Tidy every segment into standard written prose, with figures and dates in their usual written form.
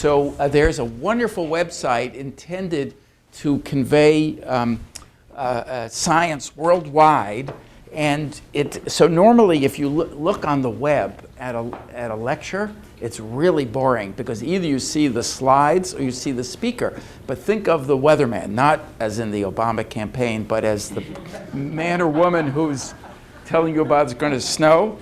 So there's a wonderful website intended to convey science worldwide. And so normally if you look on the web at a lecture, it's really boring because either you see the slides or you see the speaker. But think of the weatherman, not as in the Obama campaign, but as the man or woman who's telling you about it's going to snow.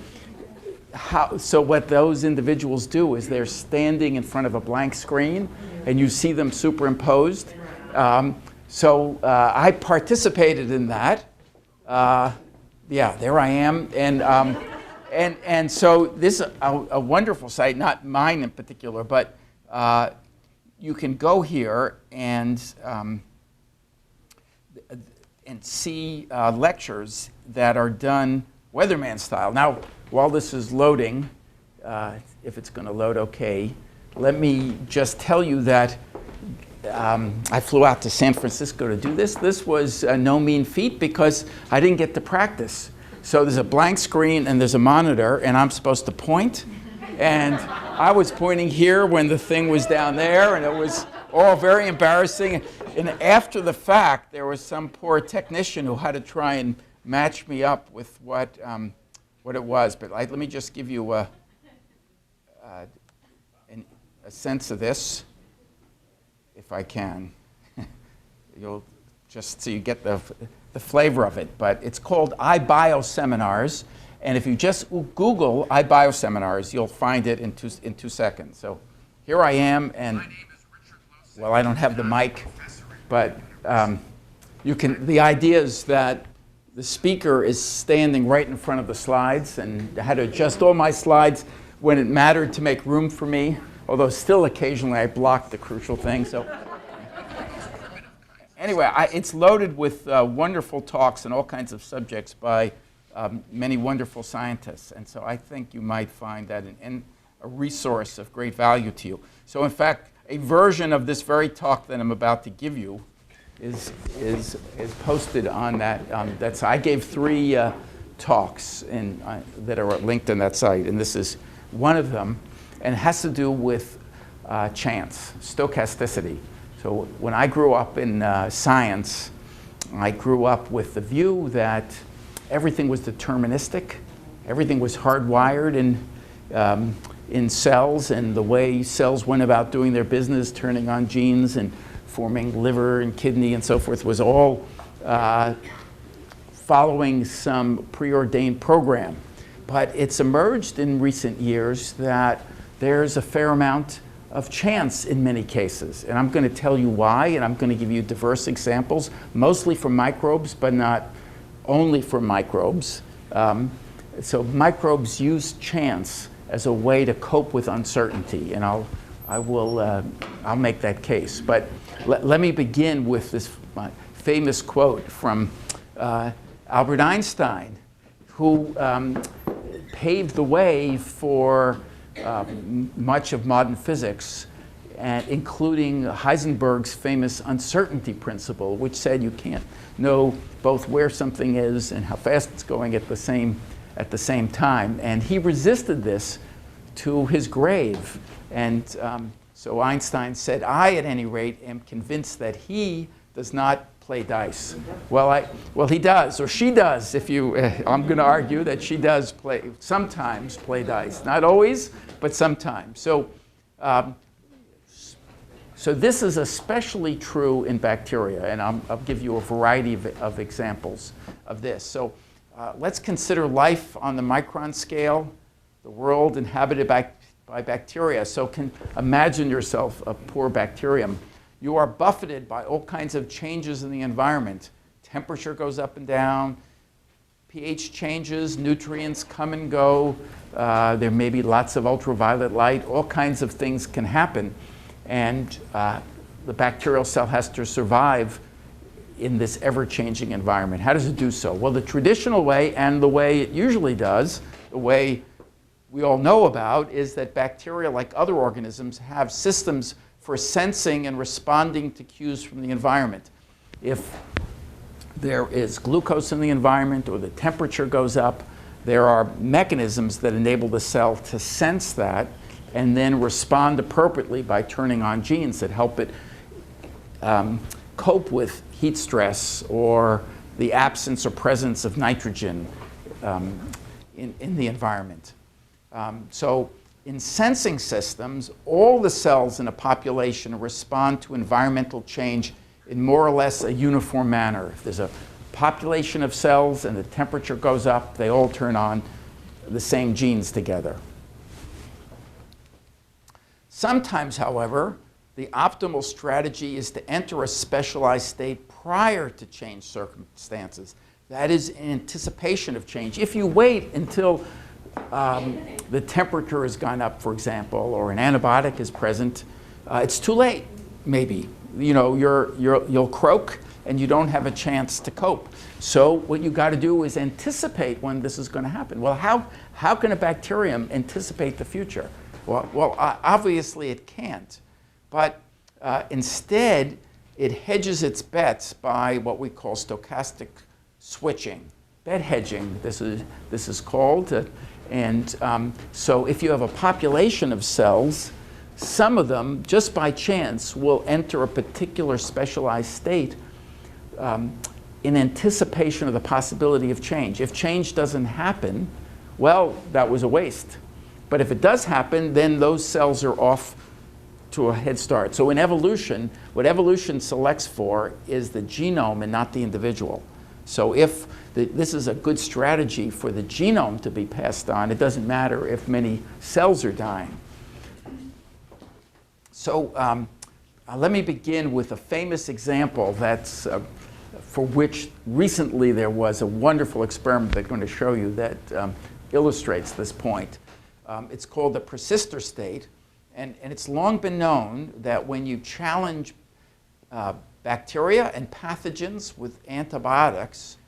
So what those individuals do is they're standing in front of a blank screen and you see them superimposed. So I participated in that. Yeah, there I am. And so this is a wonderful site, not mine in particular, but you can go here and see lectures that are done weatherman style. Now, while this is loading, if it's going to load okay, let me just tell you that I flew out to San Francisco to do this. This was no mean feat because I didn't get to practice. So there's a blank screen and there's a monitor and I'm supposed to point. And I was pointing here when the thing was down there and it was all very embarrassing. And after the fact, there was some poor technician who had to try and match me up with what it was. But let me just give you a sense of this. If I can, you'll just so you get the flavor of it. But it's called iBioseminars, and if you just Google iBioseminars, you'll find it in 2 seconds. So here I am, and well, I don't have the mic, but you can. The idea is that the speaker is standing right in front of the slides, and I had to adjust all my slides when it mattered to make room for me. Although still occasionally I block the crucial thing. So anyway, it's loaded with wonderful talks on all kinds of subjects by many wonderful scientists. And so I think you might find that a resource of great value to you. So in fact, a version of this very talk that I'm about to give you is posted on that site. I gave 3 talks that are linked on that site, and this is one of them. And it has to do with chance, stochasticity. So when I grew up in science, I grew up with the view that everything was deterministic. Everything was hardwired in cells, and the way cells went about doing their business, turning on genes and forming liver and kidney and so forth, was all following some preordained program. But it's emerged in recent years that there's a fair amount of chance in many cases. And I'm going to tell you why, and I'm going to give you diverse examples, mostly from microbes, but not only from microbes. So microbes use chance as a way to cope with uncertainty, and I'll make that case. But let me begin with this famous quote from Albert Einstein, who paved the way for much of modern physics, and including Heisenberg's famous uncertainty principle, which said you can't know both where something is and how fast it's going at the same time. And he resisted this to his grave. And so Einstein said, I, at any rate, am convinced that he does not play dice. Well, he does, or she does. If you, I'm going to argue that she does sometimes play dice. Not always, but sometimes. So, so this is especially true in bacteria, and I'll give you a variety of examples of this. So, let's consider life on the micron scale, the world inhabited by bacteria. So, imagine yourself a poor bacterium. You are buffeted by all kinds of changes in the environment. Temperature goes up and down, pH changes, nutrients come and go, there may be lots of ultraviolet light, all kinds of things can happen. And the bacterial cell has to survive in this ever-changing environment. How does it do so? Well, the traditional way, and the way it usually does, the way we all know about, is that bacteria, like other organisms, have systems for sensing and responding to cues from the environment. If there is glucose in the environment or the temperature goes up, there are mechanisms that enable the cell to sense that and then respond appropriately by turning on genes that help it cope with heat stress or the absence or presence of nitrogen in the environment. So in sensing systems, all the cells in a population respond to environmental change in more or less a uniform manner. If there's a population of cells and the temperature goes up, they all turn on the same genes together. Sometimes, however, the optimal strategy is to enter a specialized state prior to change circumstances. That is in anticipation of change. If you wait until the temperature has gone up, for example, or an antibiotic is present, it's too late, maybe. You know, you'll croak and you don't have a chance to cope. So what you got to do is anticipate when this is going to happen. Well, how can a bacterium anticipate the future? Well, obviously it can't. But instead, it hedges its bets by what we call stochastic switching. Bet hedging, this is called. So if you have a population of cells, some of them, just by chance, will enter a particular specialized state in anticipation of the possibility of change. If change doesn't happen, well, that was a waste. But if it does happen, then those cells are off to a head start. So in evolution, what evolution selects for is the genome and not the individual. So if this is a good strategy for the genome to be passed on, it doesn't matter if many cells are dying. So let me begin with a famous example that's for which recently there was a wonderful experiment that I'm going to show you that illustrates this point. It's called the persister state, and it's long been known that when you challenge bacteria and pathogens with antibiotics,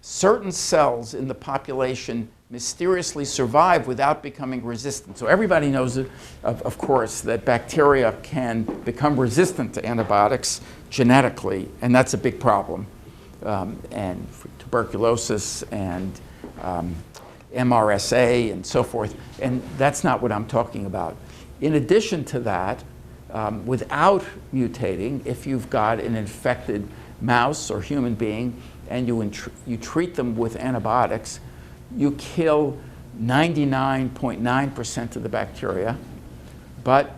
certain cells in the population mysteriously survive without becoming resistant. So everybody knows, of course, that bacteria can become resistant to antibiotics genetically, and that's a big problem. And for tuberculosis and MRSA and so forth, and that's not what I'm talking about. In addition to that, without mutating, if you've got an infected mouse or human being and you treat them with antibiotics, you kill 99.9% of the bacteria. But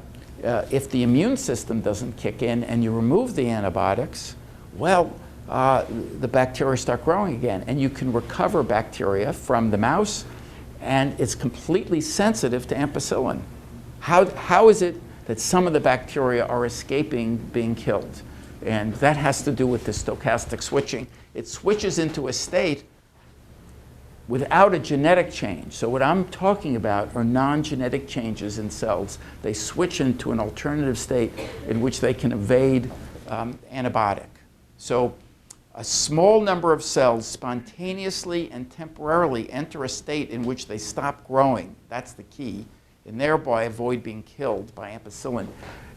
if the immune system doesn't kick in and you remove the antibiotics, well, the bacteria start growing again, and you can recover bacteria from the mouse, and it's completely sensitive to ampicillin. How is it that some of the bacteria are escaping being killed? And that has to do with the stochastic switching. It switches into a state without a genetic change. So what I'm talking about are non-genetic changes in cells. They switch into an alternative state in which they can evade antibiotic. So a small number of cells spontaneously and temporarily enter a state in which they stop growing. That's the key, and thereby avoid being killed by ampicillin.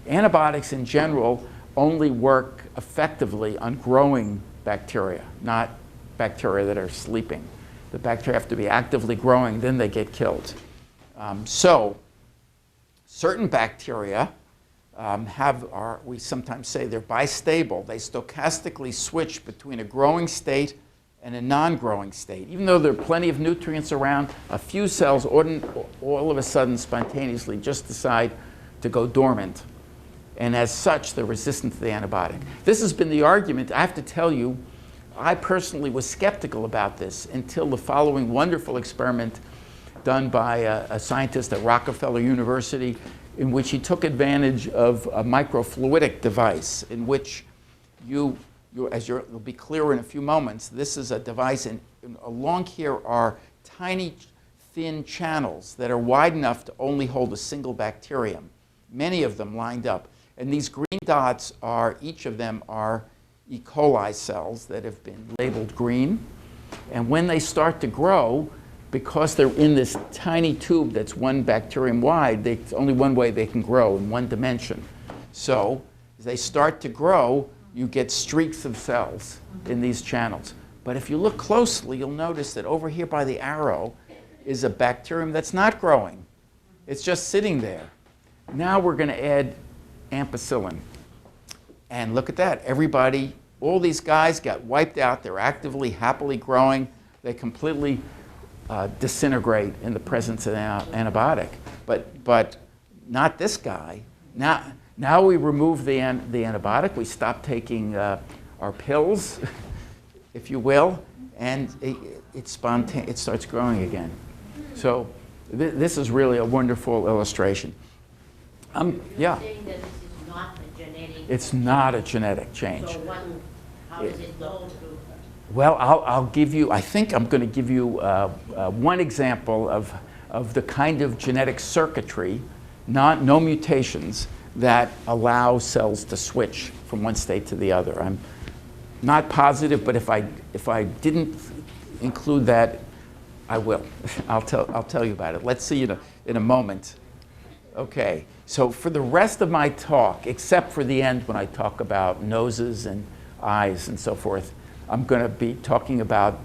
Antibiotics in general only work effectively on growing bacteria, not bacteria that are sleeping. The bacteria have to be actively growing, then they get killed. So certain bacteria we sometimes say they're bistable. They stochastically switch between a growing state and a non-growing state. Even though there are plenty of nutrients around, a few cells all of a sudden spontaneously just decide to go dormant. And as such, they're resistant to the antibiotic. This has been the argument. I have to tell you, I personally was skeptical about this until the following wonderful experiment done by a scientist at Rockefeller University, in which he took advantage of a microfluidic device in which it'll be clearer in a few moments, this is a device, and along here are tiny, thin channels that are wide enough to only hold a single bacterium, many of them lined up. And these green dots each of them are E. coli cells that have been labeled green. And when they start to grow, because they're in this tiny tube that's one bacterium wide, there's only one way they can grow, in one dimension. So as they start to grow, you get streaks of cells in these channels. But if you look closely, you'll notice that over here by the arrow is a bacterium that's not growing. It's just sitting there. Now we're going to add ampicillin. And look at that. Everybody, all these guys got wiped out. They're actively, happily growing. They completely disintegrate in the presence of antibiotic. But not this guy. Now we remove the antibiotic. We stop taking our pills, if you will, and it starts growing again. So this is really a wonderful illustration. Yeah. Yeah. Saying that this is not a genetic. It's not a genetic change. So how does it go through? Well, I'll give you, I think I'm going to give you one example of the kind of genetic circuitry, no mutations, that allow cells to switch from one state to the other. I'm not positive, but if I didn't include that, I will. I'll tell you about it. Let's see in a moment. Okay, so for the rest of my talk, except for the end when I talk about noses and eyes and so forth, I'm going to be talking about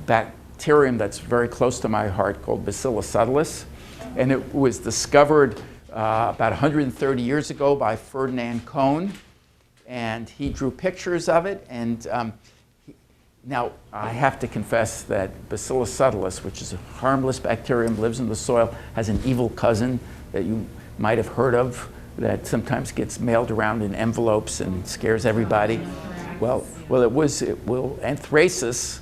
bacterium that's very close to my heart called Bacillus subtilis. And it was discovered about 130 years ago by Ferdinand Kohn. And he drew pictures of it. And now I have to confess that Bacillus subtilis, which is a harmless bacterium, lives in the soil, has an evil cousin that you might have heard of that sometimes gets mailed around in envelopes and scares everybody. Well, anthracis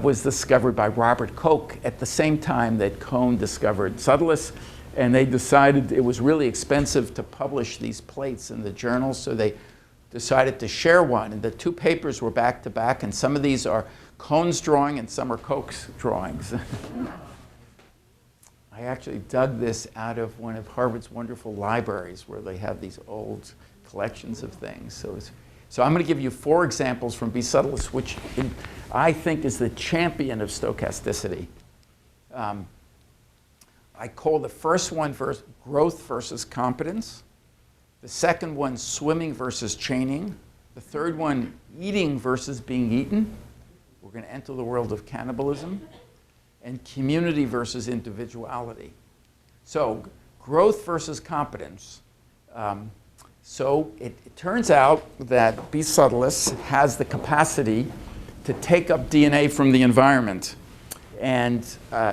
was discovered by Robert Koch at the same time that Kohn discovered subtilis, and they decided it was really expensive to publish these plates in the journals, so they decided to share one. And the two papers were back to back, and some of these are Kohn's drawing and some are Koch's drawings. I actually dug this out of one of Harvard's wonderful libraries where they have these old collections of things. So I'm going to give you 4 examples from B. subtilis, which I think is the champion of stochasticity. I call the first one growth versus competence. The second one, swimming versus chaining. The third one, eating versus being eaten. We're going to enter the world of cannibalism. And community versus individuality. So growth versus competence. So it turns out that B. subtilis has the capacity to take up DNA from the environment and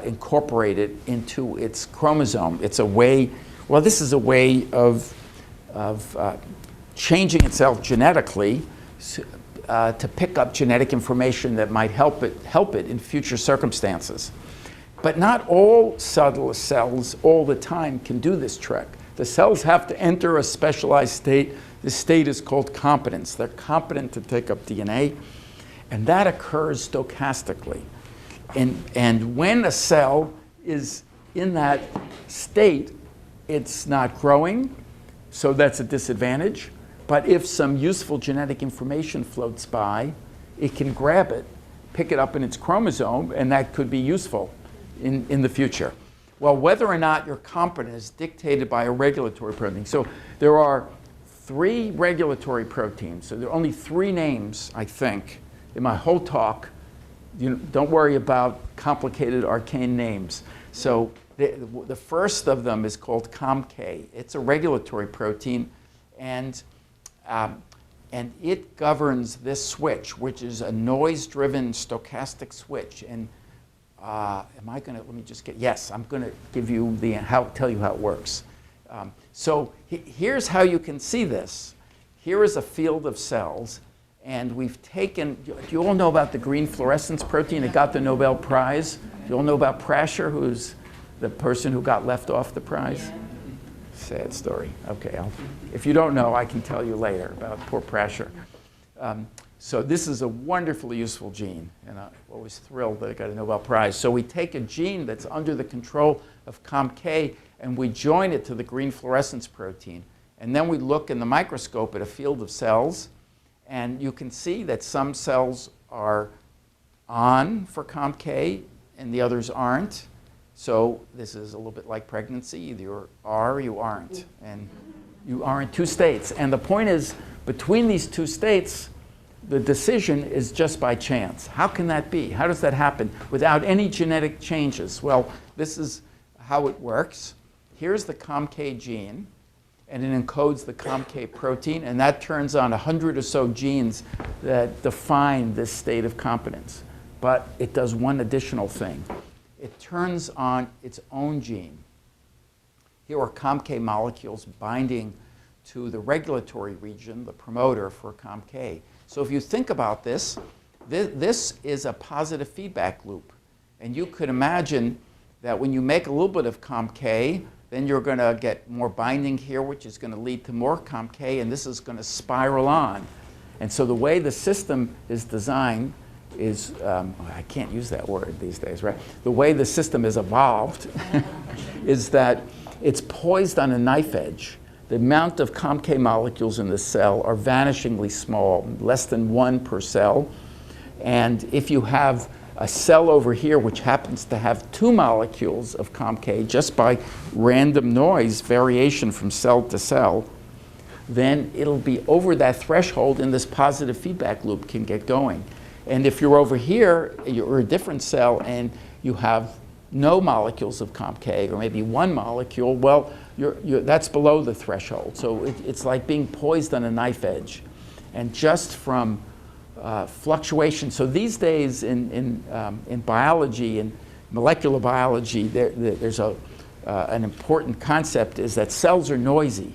incorporate it into its chromosome. It's a way, well, this is a way of changing itself genetically to pick up genetic information that might help it in future circumstances. But not all subtilis cells all the time can do this trick. The cells have to enter a specialized state. This state is called competence. They're competent to take up DNA, and that occurs stochastically. And when a cell is in that state, it's not growing, so that's a disadvantage. But if some useful genetic information floats by, it can grab it, pick it up in its chromosome, and that could be useful in the future. Well, whether or not you're competent is dictated by a regulatory protein. So there are 3 regulatory proteins. So there are only 3 names, I think, in my whole talk. Don't worry about complicated arcane names. So the first of them is called COMK. It's a regulatory protein, and it governs this switch, which is a noise-driven stochastic switch. And let me just yes, I'm going to give you tell you how it works. So here's how you can see this. Here is a field of cells, and we've taken, do you all know about the green fluorescence protein? It got the Nobel Prize. Do you all know about Prasher, who's the person who got left off the prize? Yeah. Sad story. Okay, if you don't know, I can tell you later about poor Prasher. So this is a wonderfully useful gene, and I'm always thrilled that it got a Nobel Prize. So we take a gene that's under the control of COMK, and we join it to the green fluorescence protein. And then we look in the microscope at a field of cells, and you can see that some cells are on for COMK and the others aren't. So this is a little bit like pregnancy. Either you are or you aren't. And you are in 2 states. And the point is, between these 2 states, the decision is just by chance. How can that be? How does that happen without any genetic changes? Well, this is how it works. here's the COMK gene, and it encodes the COMK protein, and that turns on 100 or so genes that define this state of competence. But it does one additional thing. It turns on its own gene. Here are COMK molecules binding to the regulatory region, the promoter for COMK. So if you think about this, this is a positive feedback loop. And you could imagine that when you make a little bit of COMK, then you're going to get more binding here, which is going to lead to more COMK, and this is going to spiral on. And so the way the system is designed is, I can't use that word these days, right? The way the system is evolved is that it's poised on a knife edge. The amount of COMK molecules in the cell are vanishingly small, less than 1 per cell. And if you have a cell over here which happens to have 2 molecules of COMK just by random noise variation from cell to cell, then it'll be over that threshold and this positive feedback loop can get going. And if you're over here, you're a different cell and you have no molecules of COMK or maybe 1 molecule, well, that's below the threshold. So it's like being poised on a knife edge. And just from fluctuation. So these days in biology, in molecular biology, there's an important concept is that cells are noisy.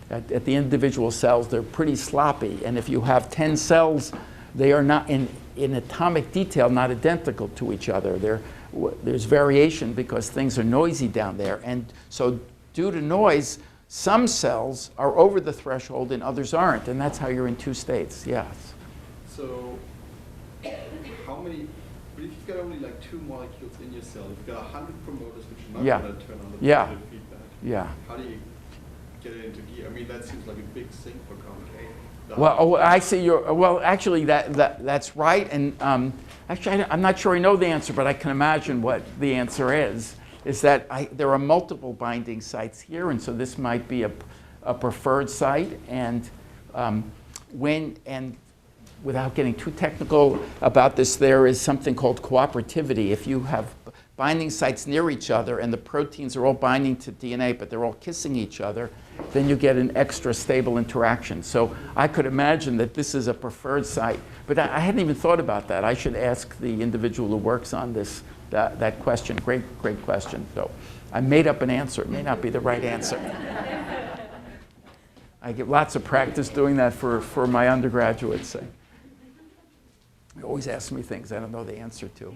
At the individual cells, they're pretty sloppy. And if you have 10 cells, they are not, in atomic detail, not identical to each other. There's variation because things are noisy down there. And so due to noise, some cells are over the threshold and others aren't. And that's how you're in 2 states. Yes. So how many, but if you've got only like 2 molecules in your cell, you've got 100 promoters which are not going to turn on the positive feedback. Yeah. How do you get it into gear? I mean, that seems like a big sink for COMK. Well, I see well, actually, that's right. And actually, I'm not sure I know the answer, but I can imagine what the answer is that there are multiple binding sites here, and so this might be a preferred site. And without getting too technical about this, there is something called cooperativity. If you have binding sites near each other and the proteins are all binding to DNA, but they're all kissing each other, then you get an extra stable interaction. So I could imagine that this is a preferred site. But I hadn't even thought about that. I should ask the individual who works on this that question. Great question. So I made up an answer. It may not be the right answer. I get lots of practice doing that for my undergraduates. They always ask me things I don't know the answer to.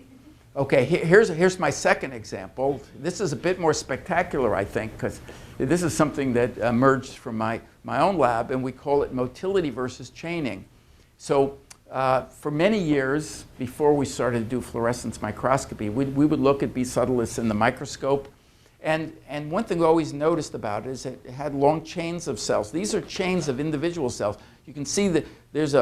Okay, here's my second example. This is a bit more spectacular, I think, because this is something that emerged from my own lab, and we call it motility versus chaining. So for many years, before we started to do fluorescence microscopy, we would look at B. subtilis in the microscope. And one thing we always noticed about it is it had long chains of cells. These are chains of individual cells. You can see that there's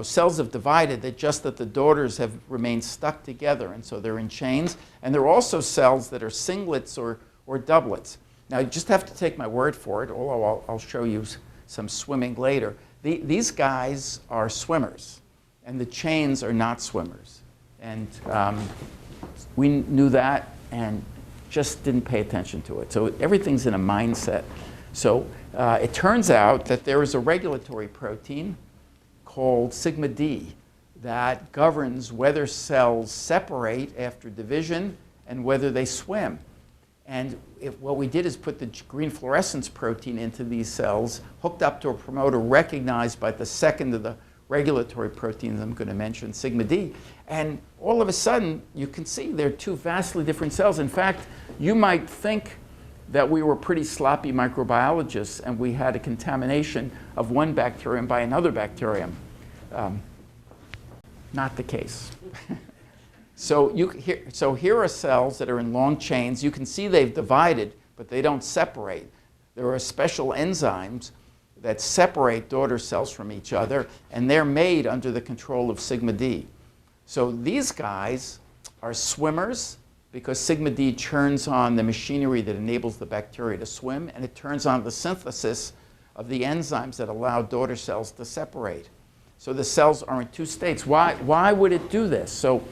cells have divided, that the daughters have remained stuck together, and so they're in chains. And there are also cells that are singlets or doublets. Now, you just have to take my word for it, although I'll show you some swimming later. These guys are swimmers, and the chains are not swimmers. And we knew that and just didn't pay attention to it. So everything's in a mindset. So it turns out that there is a regulatory protein called sigma D that governs whether cells separate after division and whether they swim. And what we did is put the green fluorescence protein into these cells, hooked up to a promoter recognized by the second of the regulatory proteins I'm going to mention, sigma D. And all of a sudden, you can see they're 2 vastly different cells. In fact, you might think that we were pretty sloppy microbiologists and we had a contamination of one bacterium by another bacterium. Not the case. So here are cells that are in long chains. You can see they've divided, but they don't separate. There are special enzymes that separate daughter cells from each other, and they're made under the control of sigma D. So these guys are swimmers because sigma D turns on the machinery that enables the bacteria to swim, and it turns on the synthesis of the enzymes that allow daughter cells to separate. So the cells are in 2 states. Why would it do this? So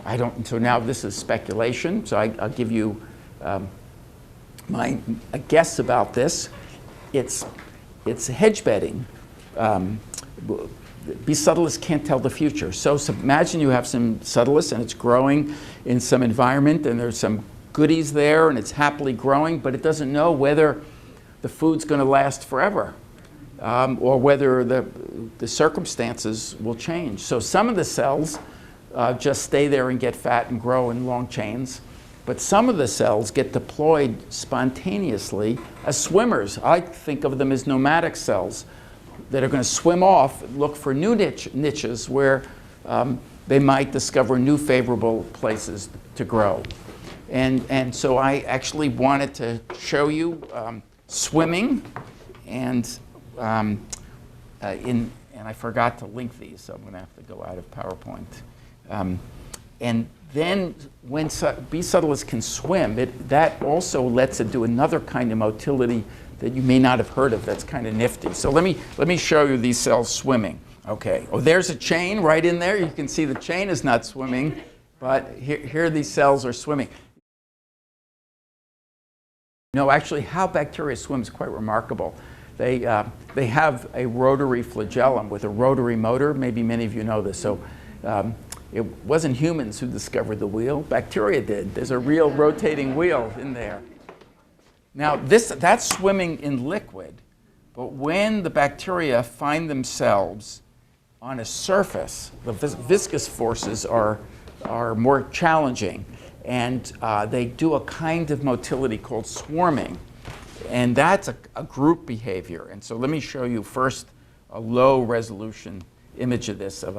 now this is speculation, so I'll give you my guess about this, it's hedge betting. Bee subtilists can't tell the future. So imagine you have some subtilis and it's growing in some environment and there's some goodies there and it's happily growing, but it doesn't know whether the food's going to last forever or whether the circumstances will change. So some of the cells just stay there and get fat and grow in long chains, but some of the cells get deployed spontaneously as swimmers. I think of them as nomadic cells that are going to swim off, look for new niches where they might discover new favorable places to grow. And so I actually wanted to show you swimming, and I forgot to link these, so I'm going to have to go out of PowerPoint. And then when bee subtilists can swim, that also lets it do another kind of motility that you may not have heard of. That's kind of nifty. So let me show you these cells swimming. Okay. Oh, there's a chain right in there. You can see the chain is not swimming, but here these cells are swimming. No, actually, how bacteria swim is quite remarkable. They have a rotary flagellum with a rotary motor. Maybe many of you know this. So it wasn't humans who discovered the wheel. Bacteria did. There's a real rotating wheel in there. Now, that's swimming in liquid, but when the bacteria find themselves on a surface, the viscous forces are more challenging, and they do a kind of motility called swarming, and that's a group behavior. And so let me show you first a low resolution image of this, of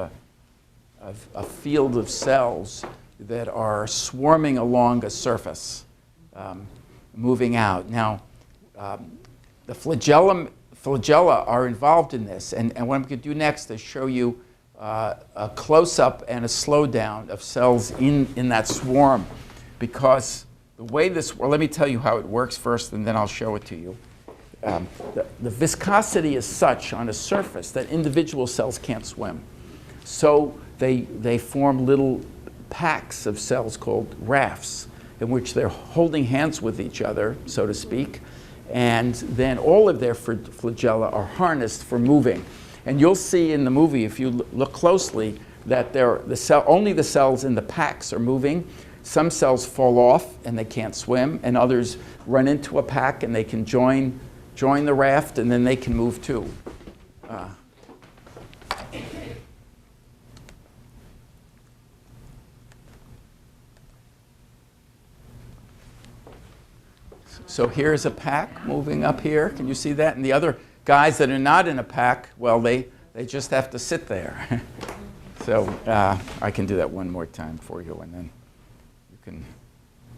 a field of cells that are swarming along a surface. Moving out. Now, the flagella are involved in this, and what I'm going to do next is show you a close-up and a slowdown of cells in that swarm, because the way well, let me tell you how it works first, and then I'll show it to you. The viscosity is such on a surface that individual cells can't swim. So they form little packs of cells called rafts, in which they're holding hands with each other, so to speak, and then all of their flagella are harnessed for moving. And you'll see in the movie, if you look closely, that only the cells in the packs are moving. Some cells fall off and they can't swim, and others run into a pack and they can join the raft, and then they can move too. So here's a pack moving up here. Can you see that? And the other guys that are not in a pack, well, they just have to sit there. So I can do that one more time for you, and then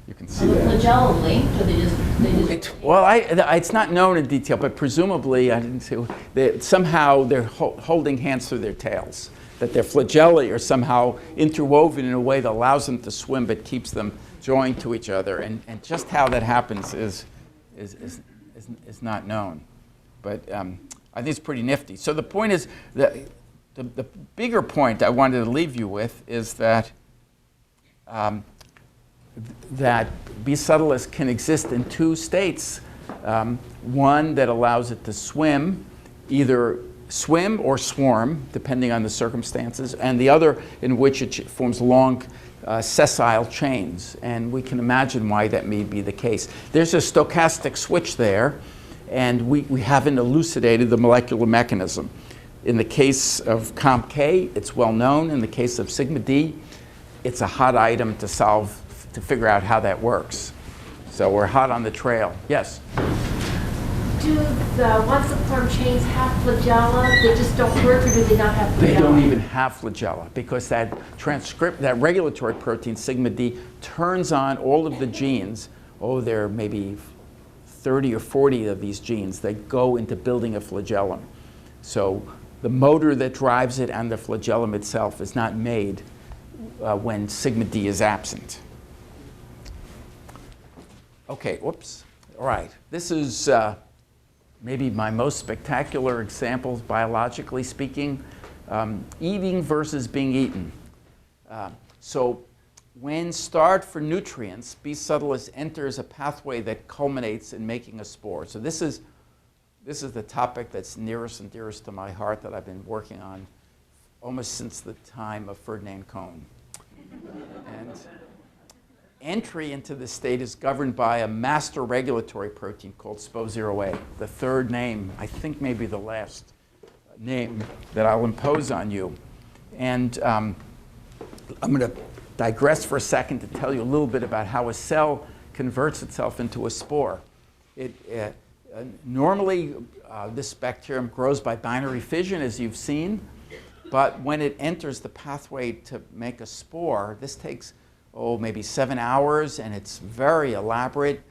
you can see that. Are the flagella linked, or they just? It's not known in detail, but presumably, I didn't see, somehow they're holding hands through their tails. That their flagella are somehow interwoven in a way that allows them to swim, but keeps them joined to each other, and just how that happens is not known, but I think it's pretty nifty. So the point is that the bigger point I wanted to leave you with is that that bee subtilis can exist in two states. One that allows it to swim, either swim or swarm, depending on the circumstances, and the other in which it forms long sessile chains, and we can imagine why that may be the case. There's a stochastic switch there, and we haven't elucidated the molecular mechanism. In the case of COMK, it's well known. In the case of sigma D, it's a hot item to solve, to figure out how that works. So we're hot on the trail. Yes? Do the ones that form chains have flagella that just don't work, or do they not have flagella? They don't even have flagella, because that regulatory protein, sigma D, turns on all of the genes. Oh, there are maybe 30 or 40 of these genes that go into building a flagellum. So the motor that drives it and the flagellum itself is not made when sigma D is absent. Okay, whoops. All right, this is maybe my most spectacular example, biologically speaking, eating versus being eaten. So when starved for nutrients, B. subtilis enters a pathway that culminates in making a spore. So this is the topic that's nearest and dearest to my heart that I've been working on almost since the time of Ferdinand Cohn. And entry into this state is governed by a master regulatory protein called SPO0A, the third name, I think maybe the last name that I'll impose on you. And I'm going to digress for a second to tell you a little bit about how a cell converts itself into a spore. Normally, this bacterium grows by binary fission, as you've seen, but when it enters the pathway to make a spore, this takes, maybe 7 hours, and it's very elaborate.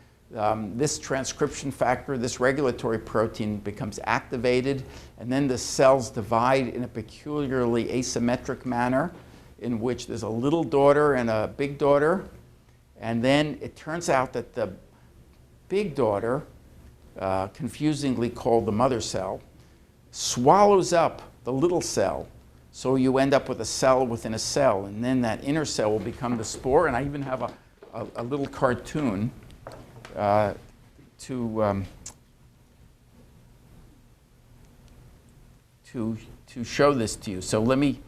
This transcription factor, this regulatory protein, becomes activated, and then the cells divide in a peculiarly asymmetric manner in which there's a little daughter and a big daughter, and then it turns out that the big daughter, confusingly called the mother cell, swallows up the little cell. So you end up with a cell within a cell, and then that inner cell will become the spore. And I even have a little cartoon to show this to you. So let me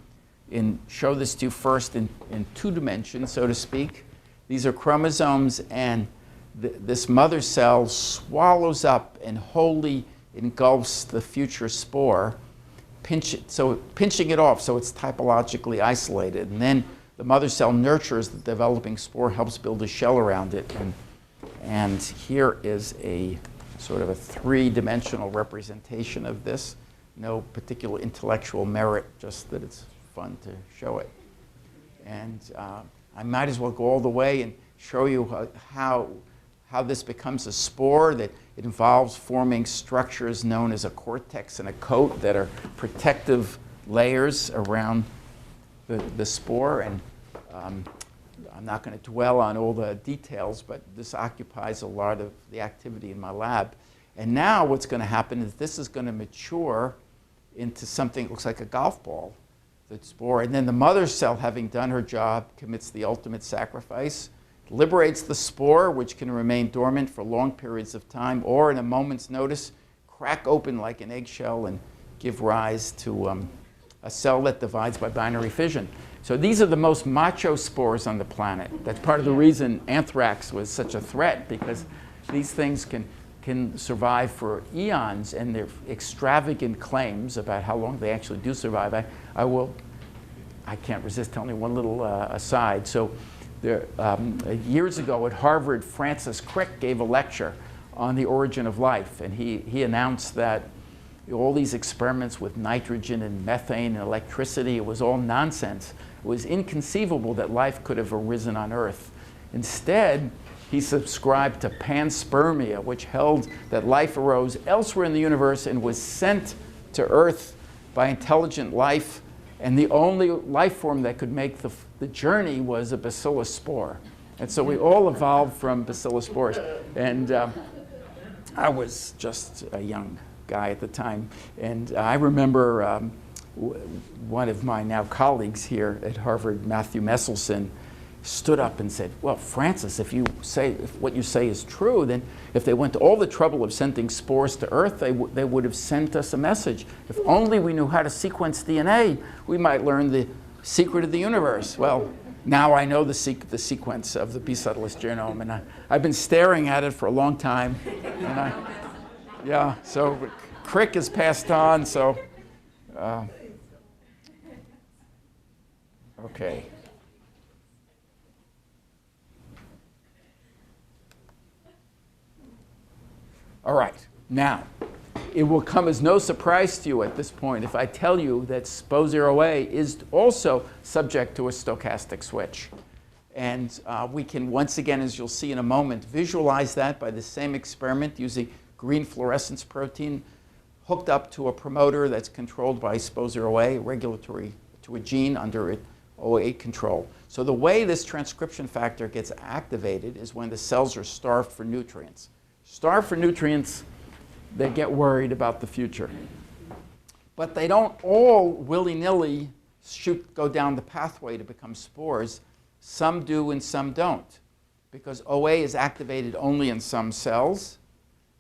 show this to you first in 2 dimensions, so to speak. These are chromosomes, and this mother cell swallows up and wholly engulfs the future spore, pinching it off so it's typologically isolated. And then the mother cell nurtures the developing spore, helps build a shell around it. And here is a sort of a 3-dimensional representation of this. No particular intellectual merit, just that it's fun to show it. And I might as well go all the way and show you how this becomes a spore, that it involves forming structures known as a cortex and a coat that are protective layers around the spore. And I'm not going to dwell on all the details, but this occupies a lot of the activity in my lab. And now what's going to happen is this is going to mature into something that looks like a golf ball, the spore. And then the mother cell, having done her job, commits the ultimate sacrifice, liberates the spore, which can remain dormant for long periods of time, or in a moment's notice, crack open like an eggshell and give rise to a cell that divides by binary fission. So these are the most macho spores on the planet. That's part of the reason anthrax was such a threat, because these things can survive for eons, and their extravagant claims about how long they actually do survive. I can't resist telling you one little aside. So years ago at Harvard, Francis Crick gave a lecture on the origin of life, and he announced that all these experiments with nitrogen and methane and electricity, it was all nonsense. It was inconceivable that life could have arisen on Earth. Instead, he subscribed to panspermia, which held that life arose elsewhere in the universe and was sent to Earth by intelligent life, and the only life form that could make the journey was a bacillus spore. And so we all evolved from bacillus spores. And I was just a young guy at the time. And I remember one of my now colleagues here at Harvard, Matthew Messelson, stood up and said, well, Francis, if what you say is true, then if they went to all the trouble of sending spores to Earth, they would have sent us a message. If only we knew how to sequence DNA, we might learn the secret of the universe. Well, now I know the sequence of the B. subtilis genome, and I've been staring at it for a long time. And so Crick has passed on, so, okay. All right, now, it will come as no surprise to you at this point if I tell you that SPO0A is also subject to a stochastic switch. And we can, once again, as you'll see in a moment, visualize that by the same experiment using green fluorescence protein hooked up to a promoter that's controlled by SPO0A, regulatory to a gene under OA control. So the way this transcription factor gets activated is when the cells are starved for nutrients. Starved for nutrients, they get worried about the future. But they don't all willy-nilly go down the pathway to become spores. Some do and some don't, because OA is activated only in some cells.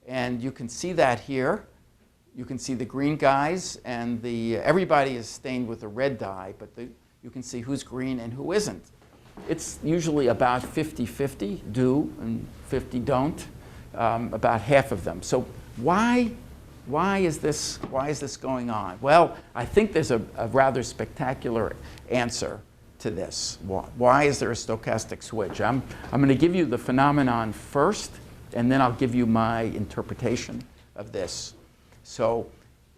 And you can see that here. You can see the green guys, and everybody is stained with a red dye, but you can see who's green and who isn't. It's usually about 50-50 do and 50 don't, about half of them. So why is this going on? Well, I think there's a rather spectacular answer to this. Why is there a stochastic switch? I'm going to give you the phenomenon first, and then I'll give you my interpretation of this. So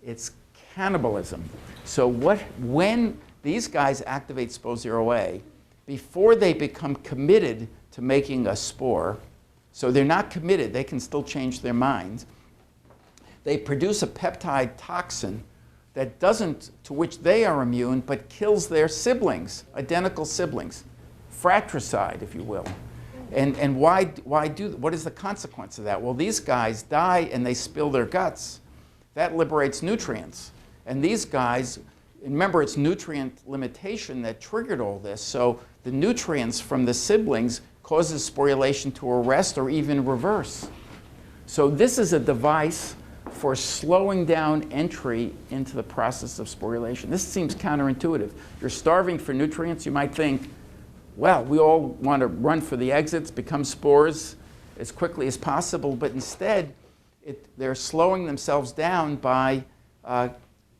it's cannibalism. So when these guys activate SPO0A, before they become committed to making a spore, so they're not committed, they can still change their mind, they produce a peptide toxin that to which they are immune, but kills their siblings, identical siblings, fratricide, if you will. And what is the consequence of that? Well, these guys die and they spill their guts. That liberates nutrients. And these guys, remember, it's nutrient limitation that triggered all this. So the nutrients from the siblings causes sporulation to arrest or even reverse. So this is a device for slowing down entry into the process of sporulation. This seems counterintuitive. You're starving for nutrients. You might think, well, we all want to run for the exits, become spores as quickly as possible, but instead they're slowing themselves down by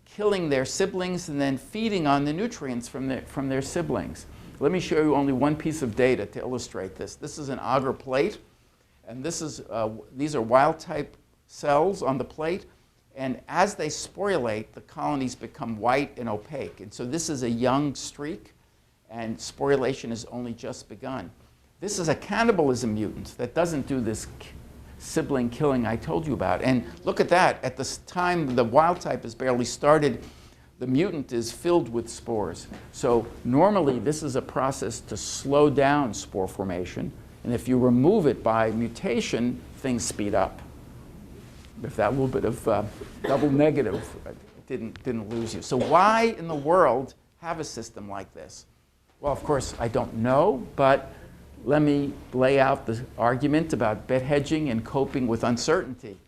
killing their siblings and then feeding on the nutrients from their siblings. Let me show you only one piece of data to illustrate this. This is an agar plate, and these are wild-type cells on the plate, and as they sporulate, the colonies become white and opaque. And so this is a young streak, and sporulation has only just begun. This is a cannibalism mutant that doesn't do this sibling killing I told you about. And look at that. At this time the wild type has barely started, the mutant is filled with spores. So normally this is a process to slow down spore formation, and if you remove it by mutation, things speed up. If that little bit of double negative didn't lose you. So why in the world have a system like this? Well, of course, I don't know, but let me lay out the argument about bet hedging and coping with uncertainty.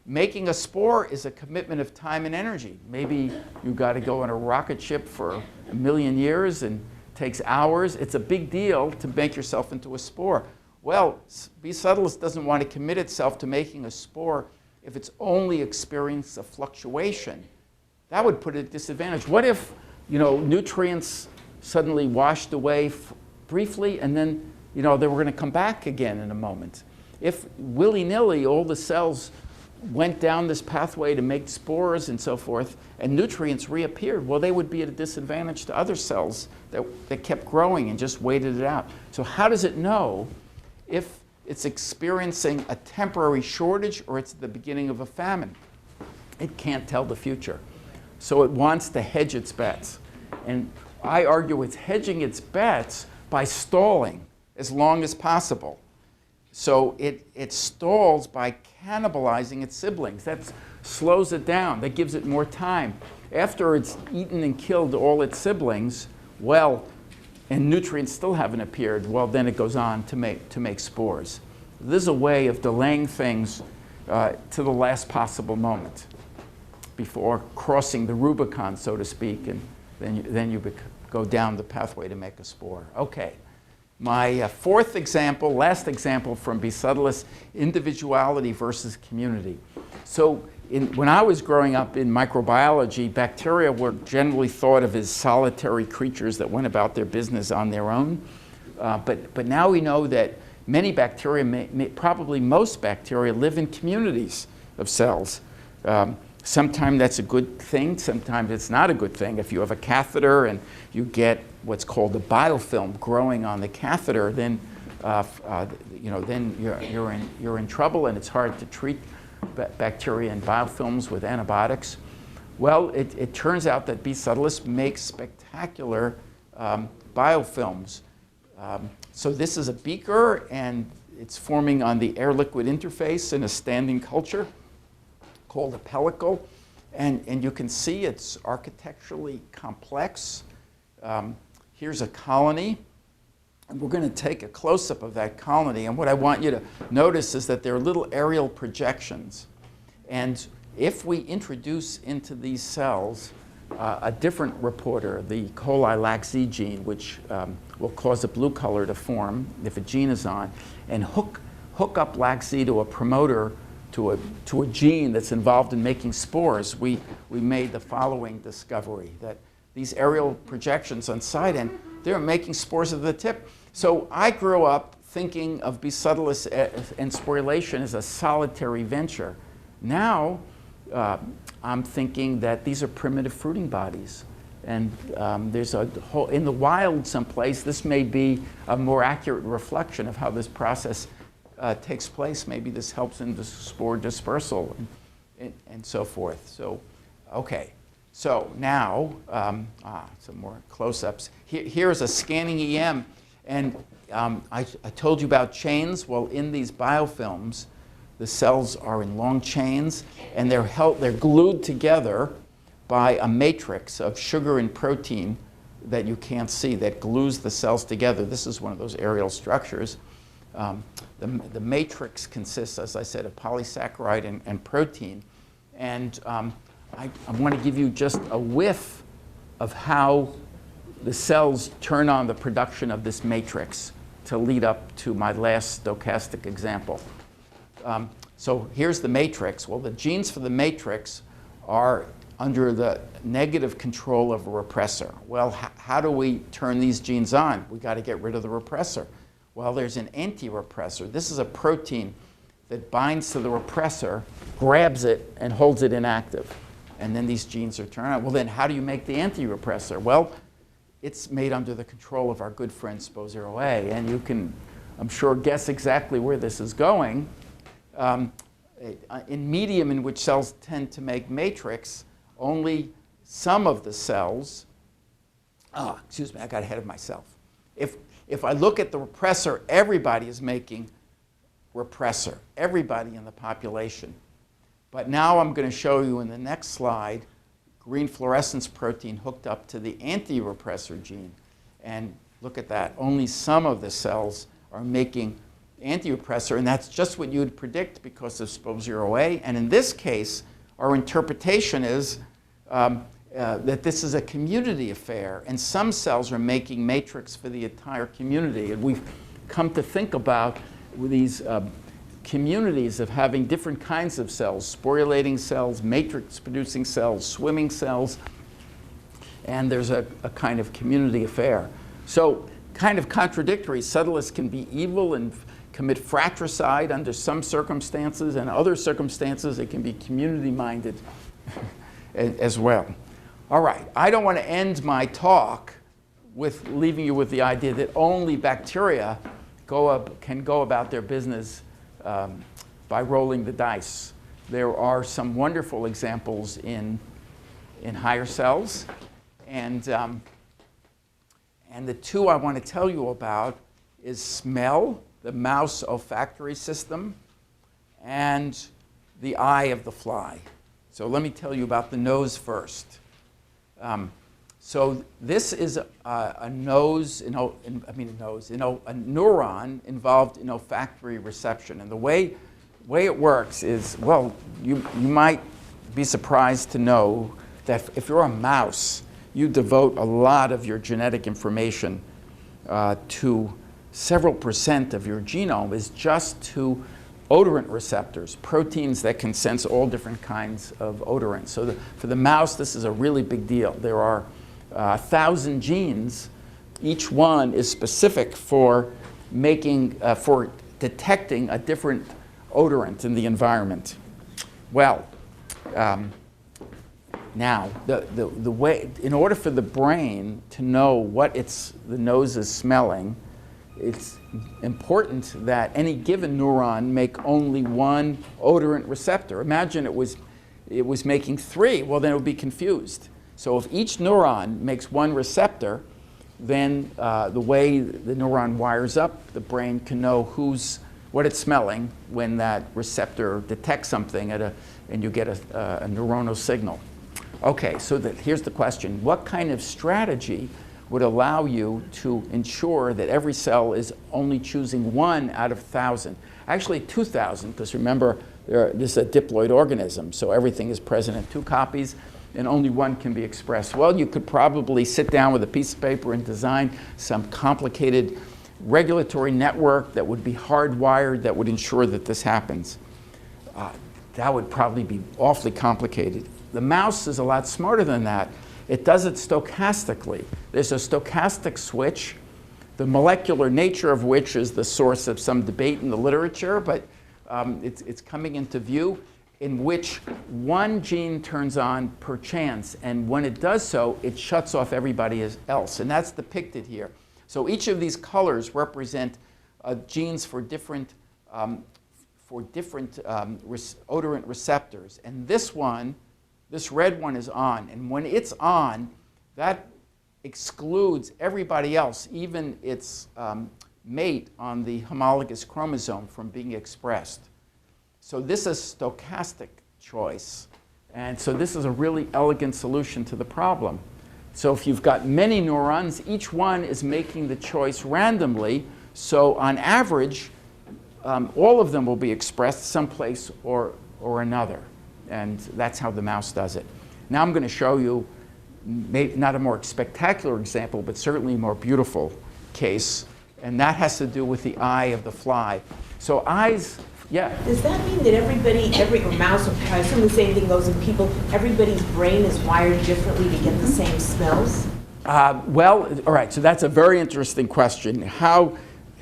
Making a spore is a commitment of time and energy. Maybe you've got to go on a rocket ship for 1,000,000 years and it takes hours. It's a big deal to make yourself into a spore. Well, B. subtilis doesn't want to commit itself to making a spore if it's only experienced a fluctuation. That would put it at a disadvantage. What if, nutrients suddenly washed away briefly and then, they were going to come back again in a moment? If willy-nilly all the cells went down this pathway to make spores and so forth, and nutrients reappeared, well, they would be at a disadvantage to other cells that kept growing and just waited it out. So how does it know if it's experiencing a temporary shortage or it's at the beginning of a famine? It can't tell the future. So it wants to hedge its bets. And I argue it's hedging its bets by stalling as long as possible. So it stalls by cannibalizing its siblings. That slows it down. That gives it more time. After it's eaten and killed all its siblings, well, and nutrients still haven't appeared, well, then it goes on to make spores. This is a way of delaying things to the last possible moment before crossing the Rubicon, so to speak, and then you go down the pathway to make a spore. Okay. My fourth example, last example from B. subtilis, individuality versus community. So when I was growing up in microbiology, bacteria were generally thought of as solitary creatures that went about their business on their own. But now we know that many bacteria, probably most bacteria, live in communities of cells. Sometimes that's a good thing, sometimes it's not a good thing. If you have a catheter and you get what's called a biofilm growing on the catheter, then you're in trouble, and it's hard to treat bacteria and biofilms with antibiotics. Well, it turns out that B. subtilis makes spectacular biofilms. So this is a beaker, and it's forming on the air-liquid interface in a standing culture called a pellicle, and you can see it's architecturally complex. Here's a colony, And we're going to take a close-up of that colony. And what I want you to notice is that there are little aerial projections. And if we introduce into these cells a different reporter, the coli LAC-Z gene, which will cause a blue color to form if a gene is on, and hook up LAC-Z to a promoter, to a gene that's involved in making spores, we made the following discovery, that these aerial projections on side end, they're making spores at the tip. So I grew up thinking of Bacillus and sporulation as a solitary venture. Now I'm thinking that these are primitive fruiting bodies. And there's a whole, in the wild someplace, this may be a more accurate reflection of how this process takes place. Maybe this helps in the spore dispersal and so forth. So, okay. So now, some more close-ups. Here's a scanning EM. And I told you about chains. Well, in these biofilms, the cells are in long chains, and they're glued together by a matrix of sugar and protein that you can't see that glues the cells together. This is one of those aerial structures. The matrix consists, as I said, of polysaccharide and protein. And I want to give you just a whiff of how the cells turn on the production of this matrix to lead up to my last stochastic example. So here's the matrix. Well, the genes for the matrix are under the negative control of a repressor. Well, how do we turn these genes on? We got to get rid of the repressor. Well, there's an anti-repressor. This is a protein that binds to the repressor, grabs it, and holds it inactive. And then these genes are turned on. Well, then how do you make the anti-repressor? Well, it's made under the control of our good friend SPO0A. And you can, I'm sure, guess exactly where this is going. In medium in which cells tend to make matrix, only some of the cells, excuse me, I got ahead of myself. If I look at the repressor, everybody is making repressor, everybody in the population. But now I'm going to show you in the next slide green fluorescence protein hooked up to the anti-repressor gene. And look at that. Only some of the cells are making anti-repressor, and that's just what you would predict because of SPO0A. And in this case, our interpretation is that this is a community affair, and some cells are making matrix for the entire community. And we've come to think about these communities of having different kinds of cells, sporulating cells, matrix-producing cells, swimming cells, and there's a kind of community affair. So kind of contradictory. Subtilists can be evil and commit fratricide under some circumstances, and other circumstances it can be community-minded as well. All right, I don't want to end my talk with leaving you with the idea that only bacteria can go about their business by rolling the dice. There are some wonderful examples in higher cells, and the two I want to tell you about is smell, the mouse olfactory system, and the eye of the fly. So let me tell you about the nose first. So this is a neuron involved in olfactory reception. And the way it works is, well, you might be surprised to know that if you're a mouse, you devote a lot of your genetic information to several percent of your genome is just to odorant receptors, proteins that can sense all different kinds of odorants. So for the mouse, this is a really big deal. There are 1,000 genes. Each one is specific for detecting a different odorant in the environment. Well, now the way, in order for the brain to know what the nose is smelling, it's important that any given neuron make only one odorant receptor. Imagine it was making 3. Well, then it would be confused. So if each neuron makes one receptor, then the way the neuron wires up, the brain can know what it's smelling when that receptor detects something and you get a neuronal signal. Okay, so here's the question. What kind of strategy would allow you to ensure that every cell is only choosing 1 out of 1,000. Actually 2,000, because remember, this is a diploid organism, so everything is present in 2 copies, and only 1 can be expressed. Well, you could probably sit down with a piece of paper and design some complicated regulatory network that would be hardwired that would ensure that this happens. That would probably be awfully complicated. The mouse is a lot smarter than that. It does it stochastically. There's a stochastic switch, the molecular nature of which is the source of some debate in the literature, but it's coming into view, in which 1 gene turns on per chance, and when it does so, it shuts off everybody else, and that's depicted here. So each of these colors represent genes for different odorant receptors, and this red one is on, and when it's on, that excludes everybody else, even its mate on the homologous chromosome, from being expressed. So this is stochastic choice, and so this is a really elegant solution to the problem. So if you've got many neurons, each one is making the choice randomly, so on average, all of them will be expressed someplace or another. And that's how the mouse does it. Now I'm going to show you maybe not a more spectacular example, but certainly a more beautiful case. And that has to do with the eye of the fly. So eyes, yeah. Does that mean that every mouse, or I assume the same thing goes in people, everybody's brain is wired differently to get the same smells? Well, all right, so that's a very interesting question. How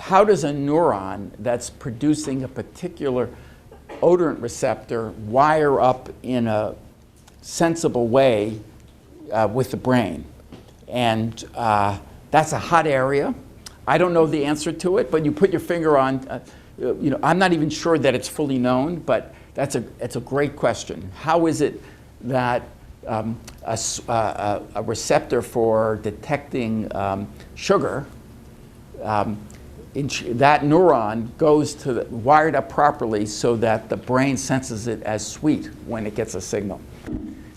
does a neuron that's producing a particular odorant receptor wire up in a sensible way with the brain? And that's a hot area. I don't know the answer to it, but you put your finger on, I'm not even sure that it's fully known, but it's a great question. How is it that a receptor for detecting sugar, that neuron goes to wired up properly so that the brain senses it as sweet when it gets a signal?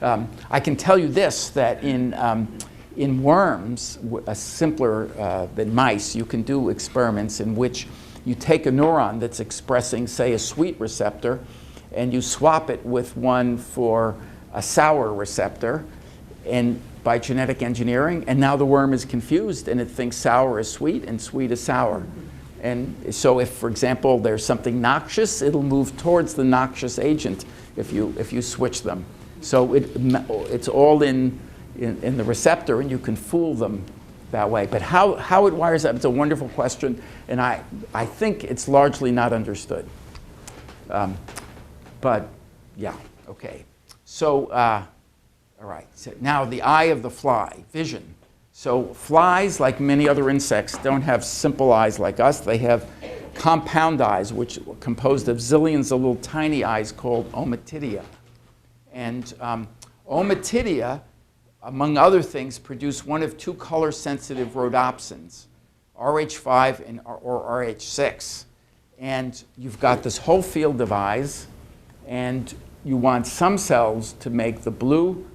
I can tell you this, that in worms, simpler than mice, you can do experiments in which you take a neuron that's expressing, say, a sweet receptor, and you swap it with one for a sour receptor, and by genetic engineering, and now the worm is confused and it thinks sour is sweet and sweet is sour. And so if, for example, there's something noxious, it'll move towards the noxious agent if you switch them. So it's all in the receptor, and you can fool them that way. But how it wires up, it's a wonderful question, and I think it's largely not understood. But yeah, okay. So, all right, so now the eye of the fly, vision. So flies, like many other insects, don't have simple eyes like us. They have compound eyes, which are composed of zillions of little tiny eyes called ommatidia. And ommatidia, among other things, produce one of 2 color-sensitive rhodopsins, RH5 or RH6. And you've got this whole field of eyes, and you want some cells to make the blue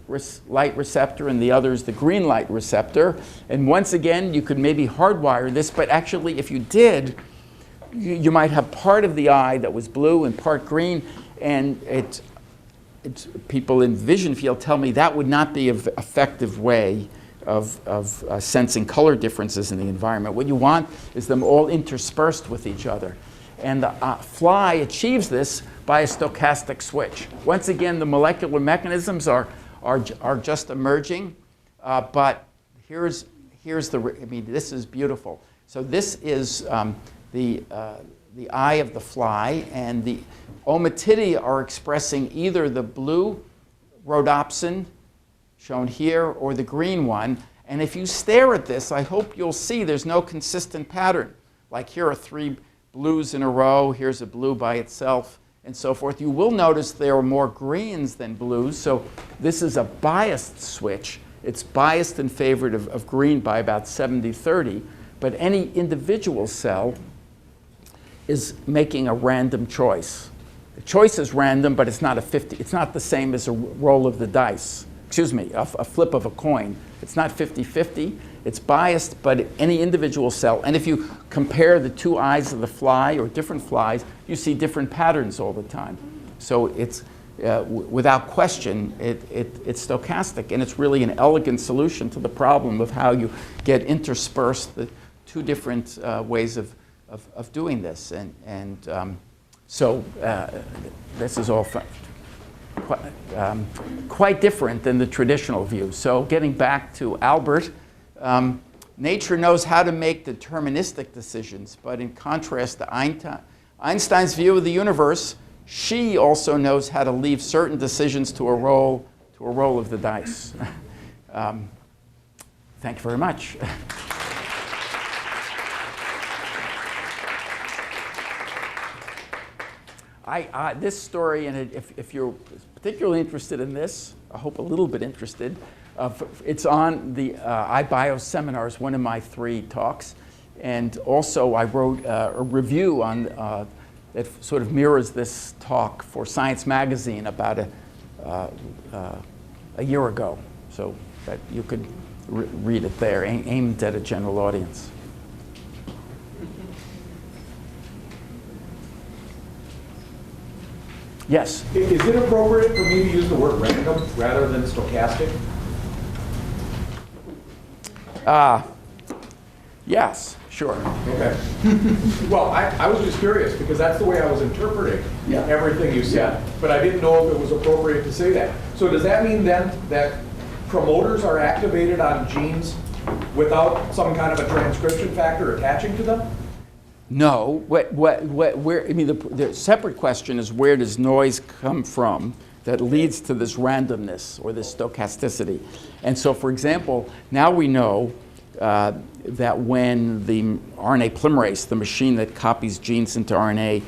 light receptor and the others the green light receptor. And once again, you could maybe hardwire this, but actually if you did, you might have part of the eye that was blue and part green, and people in vision field tell me that would not be an effective way of sensing color differences in the environment. What you want is them all interspersed with each other. And the fly achieves this by a stochastic switch. Once again, the molecular mechanisms are just emerging, but here's this is beautiful. So this is the eye of the fly, and the ommatidia are expressing either the blue rhodopsin, shown here, or the green one. And if you stare at this, I hope you'll see there's no consistent pattern. Like here are 3 blues in a row, here's a blue by itself, and so forth. You will notice there are more greens than blues, so this is a biased switch. It's biased in favor of green by about 70-30, but any individual cell is making a random choice. The choice is random, but it's not a 50. It's not the same as a roll of the dice. excuse me, a flip of a coin. It's not 50-50. It's biased, but any individual cell, and if you compare the two eyes of the fly or different flies, you see different patterns all the time. So it's, without question, it's stochastic, and it's really an elegant solution to the problem of how you get interspersed the two different ways of doing this. So this is all quite different than the traditional view. So getting back to Albert, nature knows how to make deterministic decisions, but in contrast to Einstein's view of the universe, she also knows how to leave certain decisions to a roll of the dice. Thank you very much. This story, and if you're particularly interested in this, I hope a little bit interested, it's on the iBio seminars, one of my 3 talks. And also I wrote a review on that sort of mirrors this talk for Science Magazine about a year ago. So that you could read it there, aimed at a general audience. Yes? Is it appropriate for me to use the word random rather than stochastic? Yes, sure. Okay. Well, I was just curious because that's the way I was interpreting everything you said. Yeah. But I didn't know if it was appropriate to say that. So does that mean then that promoters are activated on genes without some kind of a transcription factor attaching to them? No. Where, I mean, the separate question is, where does noise come from that leads to this randomness or this stochasticity? And so, for example, now we know that when the RNA polymerase, the machine that copies genes into RNA,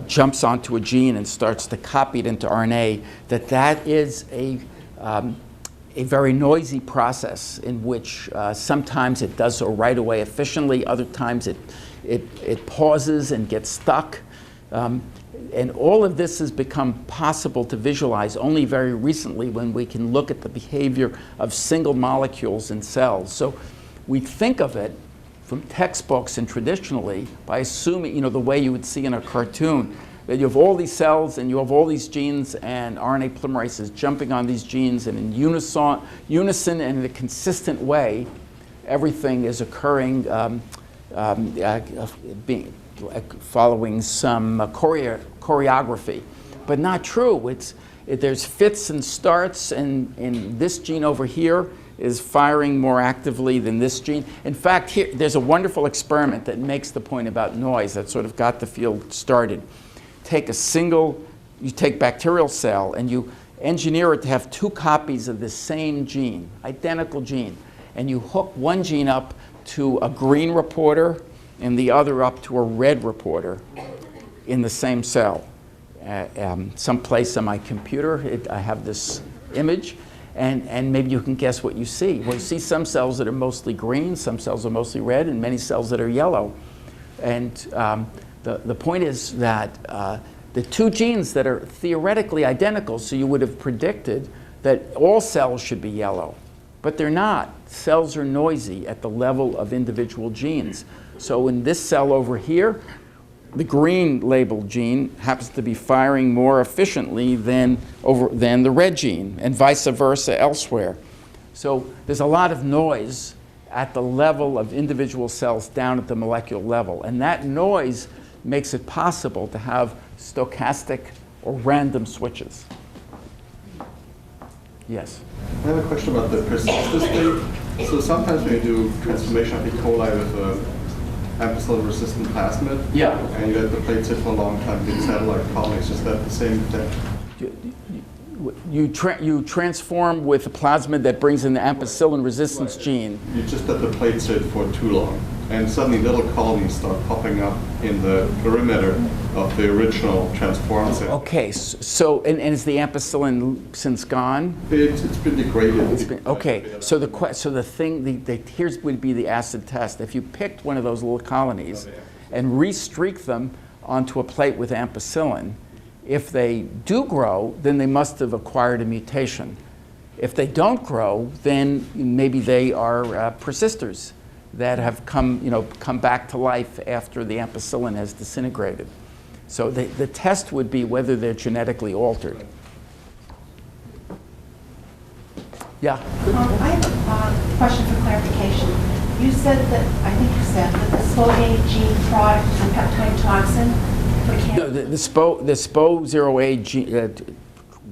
jumps onto a gene and starts to copy it into RNA, that is a very noisy process in which sometimes it does so right away efficiently, other times it pauses and gets stuck. And all of this has become possible to visualize only very recently when we can look at the behavior of single molecules in cells. So we think of it from textbooks and traditionally by assuming, the way you would see in a cartoon, that you have all these cells and you have all these genes and RNA polymerase is jumping on these genes, and in unison and in a consistent way, everything is occurring following some choreography. But not true. There's fits and starts, and this gene over here is firing more actively than this gene. In fact, here, there's a wonderful experiment that makes the point about noise that sort of got the field started. You take bacterial cell and you engineer it to have 2 copies of the same gene, identical gene, and you hook one gene up to a green reporter and the other up to a red reporter in the same cell. Someplace on my computer, I have this image, and maybe you can guess what you see. Well, you see some cells that are mostly green, some cells are mostly red, and many cells that are yellow. And the point is that the 2 genes that are theoretically identical, so you would have predicted that all cells should be yellow, but they're not. Cells are noisy at the level of individual genes. So in this cell over here, the green labeled gene happens to be firing more efficiently than the red gene, and vice versa elsewhere. So there's a lot of noise at the level of individual cells down at the molecular level, and that noise makes it possible to have stochastic or random switches. Yes? I have a question about the persistence. So sometimes when you do transformation of E. coli with ampicillin-resistant plasmid, and you let the plate sit for a long time, getting satellite colonies, is that the same thing? You transform with a plasmid that brings in the ampicillin resistance gene. You just let the plate sit for too long, and suddenly little colonies start popping up in the perimeter of the original transformed cell. Okay, so and is the ampicillin since gone? It's been degraded. Okay, so here's would be the acid test. If you picked one of those little colonies and restreaked them onto a plate with ampicillin, if they do grow, then they must have acquired a mutation. If they don't grow, then maybe they are persisters that have come back to life after the ampicillin has disintegrated. So the test would be whether they're genetically altered. Yeah. I have a question for clarification. You said that, I think you said that the SPO8 gene product is a peptide toxin for cancer. No, the SPO08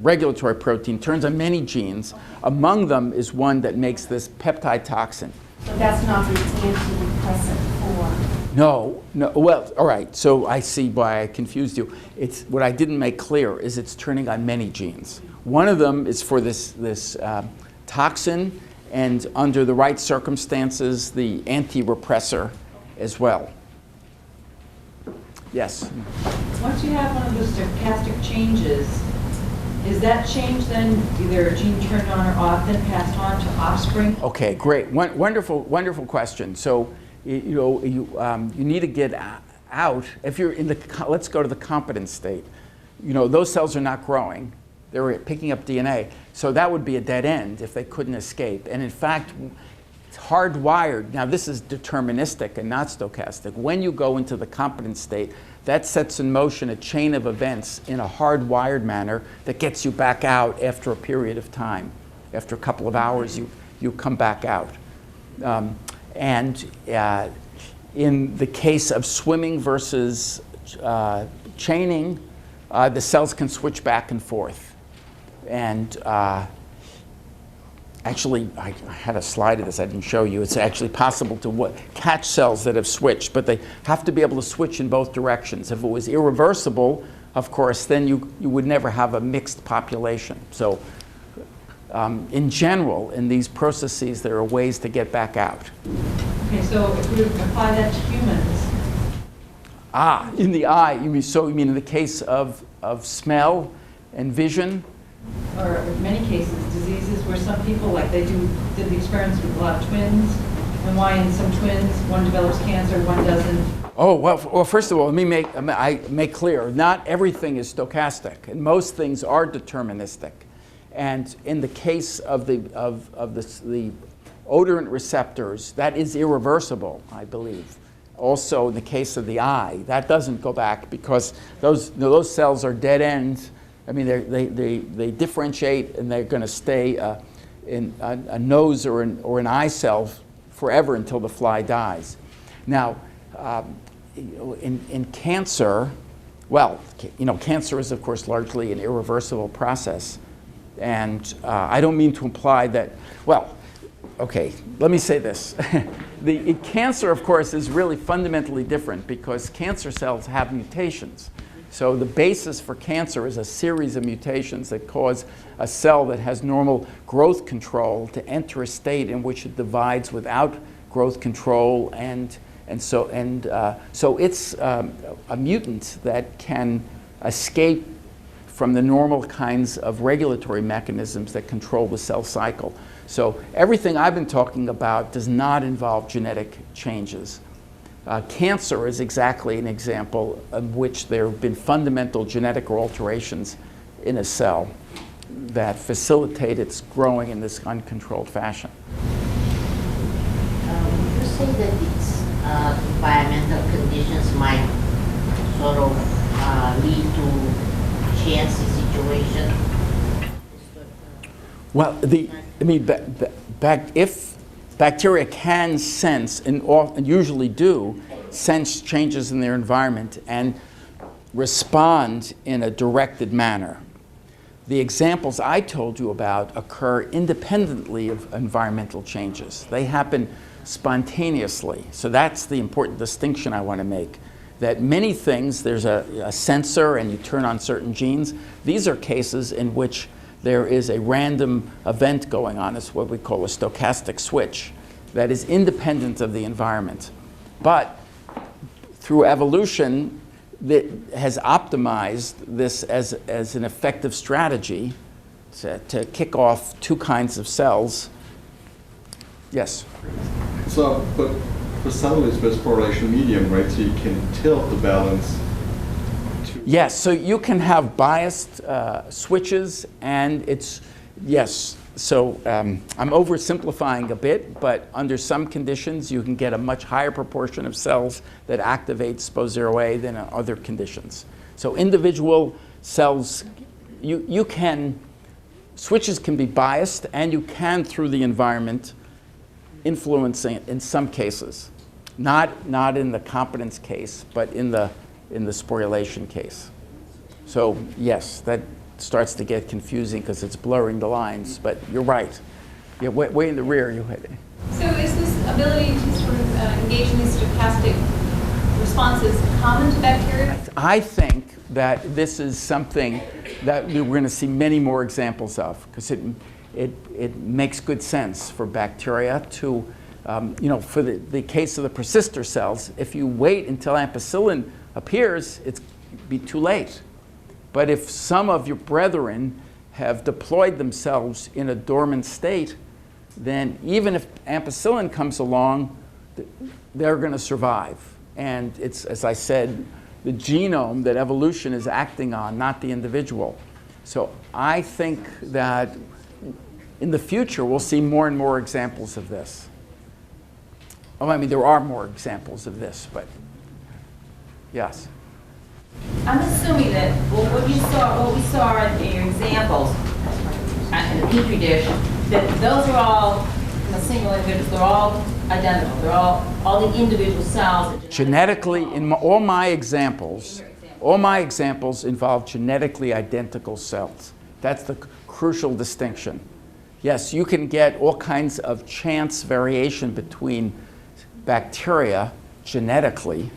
regulatory protein turns on many genes. Among them is one that makes this peptide toxin. So that's not the antidepressant for. No, well, all right, so I see why I confused you. It's, what I didn't make clear is it's turning on many genes. One of them is for this toxin, and under the right circumstances, the anti-repressor as well. Yes? Once you have one of those stochastic changes, is that change then either a gene turned on or off, then passed on to offspring? Okay, great. Wonderful question. So, you need to get out. If you're in the, let's go to the competent state. Those cells are not growing. They're picking up DNA. So that would be a dead end if they couldn't escape. And in fact, it's hardwired. Now, this is deterministic and not stochastic. When you go into the competent state, that sets in motion a chain of events in a hardwired manner that gets you back out after a period of time. After a couple of hours, you come back out. In the case of swimming versus chaining, the cells can switch back and forth. And actually, I had a slide of this I didn't show you. It's actually possible to catch cells that have switched, but they have to be able to switch in both directions. If it was irreversible, of course, then you would never have a mixed population. So in general, in these processes, there are ways to get back out. Okay, so if we apply that to humans. In the eye, you mean in the case of smell and vision? Or in many cases, diseases where some people, like did the experiments with a lot of twins, and why in some twins, one develops cancer, one doesn't. Oh, well, first of all, let me make clear, not everything is stochastic, and most things are deterministic. And in the case of the odorant receptors, that is irreversible, I believe. Also, in the case of the eye, that doesn't go back because those cells are dead ends. I mean, they differentiate, and they're going to stay in a nose or an eye cell forever until the fly dies. Now, in cancer, well, cancer is, of course, largely an irreversible process. And I don't mean to imply that, well, okay, let me say this. Cancer, of course, is really fundamentally different because cancer cells have mutations. So the basis for cancer is a series of mutations that cause a cell that has normal growth control to enter a state in which it divides without growth control, so it's a mutant that can escape from the normal kinds of regulatory mechanisms that control the cell cycle. So everything I've been talking about does not involve genetic changes. Cancer is exactly an example of which there have been fundamental genetic alterations in a cell that facilitate its growing in this uncontrolled fashion. You say that it's environmental conditions might sort of lead to chance situation. Well, if bacteria can sense, and usually do, sense changes in their environment and respond in a directed manner. The examples I told you about occur independently of environmental changes. They happen spontaneously. So that's the important distinction I want to make. That many things, there's a sensor and you turn on certain genes. These are cases in which there is a random event going on. It's what we call a stochastic switch that is independent of the environment. But through evolution, that has optimized this as an effective strategy to kick off two kinds of cells. Yes? So, but for some of this phosphorylation medium, right, so you can tilt the balance. Yes, so you can have biased switches, and it's, yes, I'm oversimplifying a bit, but under some conditions, you can get a much higher proportion of cells that activate SPO0A than in other conditions. So individual cells, switches can be biased, and you can, through the environment, influencing it in some cases. Not in the competence case, but in the sporulation case. So yes, that starts to get confusing because it's blurring the lines, but you're right. Yeah, way in the rear, you had it. So is this ability to sort of engage in these stochastic responses common to bacteria? I think that this is something that we're going to see many more examples of, because it makes good sense for bacteria to, for the case of the persister cells, if you wait until ampicillin appears, it's be too late. But if some of your brethren have deployed themselves in a dormant state, then even if ampicillin comes along, they're going to survive. And it's, as I said, the genome that evolution is acting on, not the individual. So I think that in the future, we'll see more and more examples of this. Oh, I mean, there are more examples of this, but yes. I'm assuming that what we saw in your examples in the petri dish, that those are all in a single individual. They're all identical. They're all the individual cells. Genetically, in all my examples involve genetically identical cells. That's the crucial distinction. Yes, you can get all kinds of chance variation between bacteria genetically.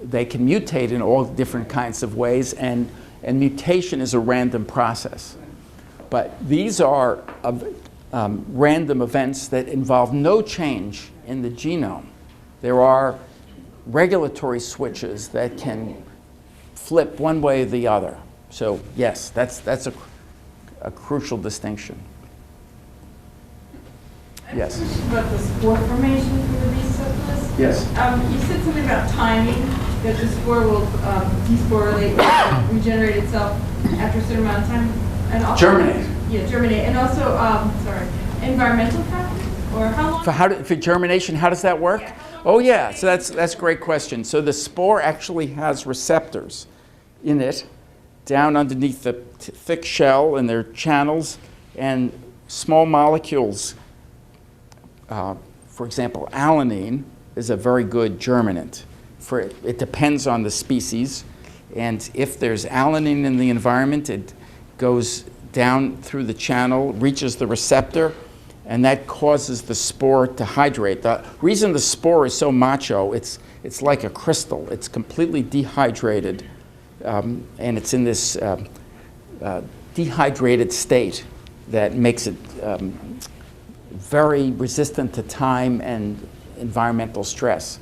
They can mutate in all different kinds of ways, and mutation is a random process. But these are random events that involve no change in the genome. There are regulatory switches that can flip one way or the other. So yes, that's a crucial distinction. Yes. About the spore formation for the receptors. Yes. You said something about timing, that the spore will desporulate, regenerate itself after a certain amount of time. And also, Germinate. Yeah, germinate. And also, environmental factors? Or how long? For germination, how does that work? Yeah, Oh yeah, so that's a great question. So the spore actually has receptors in it, down underneath the thick shell, and there are channels and small molecules. For example, alanine is a very good germinant. It depends on the species, and if there's alanine in the environment, it goes down through the channel, reaches the receptor, and that causes the spore to hydrate. The reason the spore is so macho, it's like a crystal. It's completely dehydrated, and it's in this dehydrated state that makes it very resistant to time and environmental stress.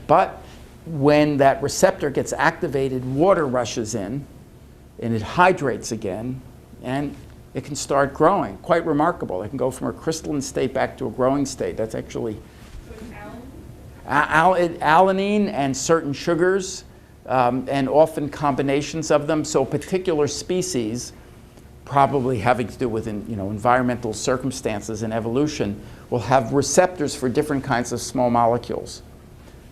But when that receptor gets activated, water rushes in, and it hydrates again, and it can start growing. Quite remarkable. It can go from a crystalline state back to a growing state. That's actually alanine and certain sugars, and often combinations of them. So particular species, probably having to do with environmental circumstances and evolution, will have receptors for different kinds of small molecules.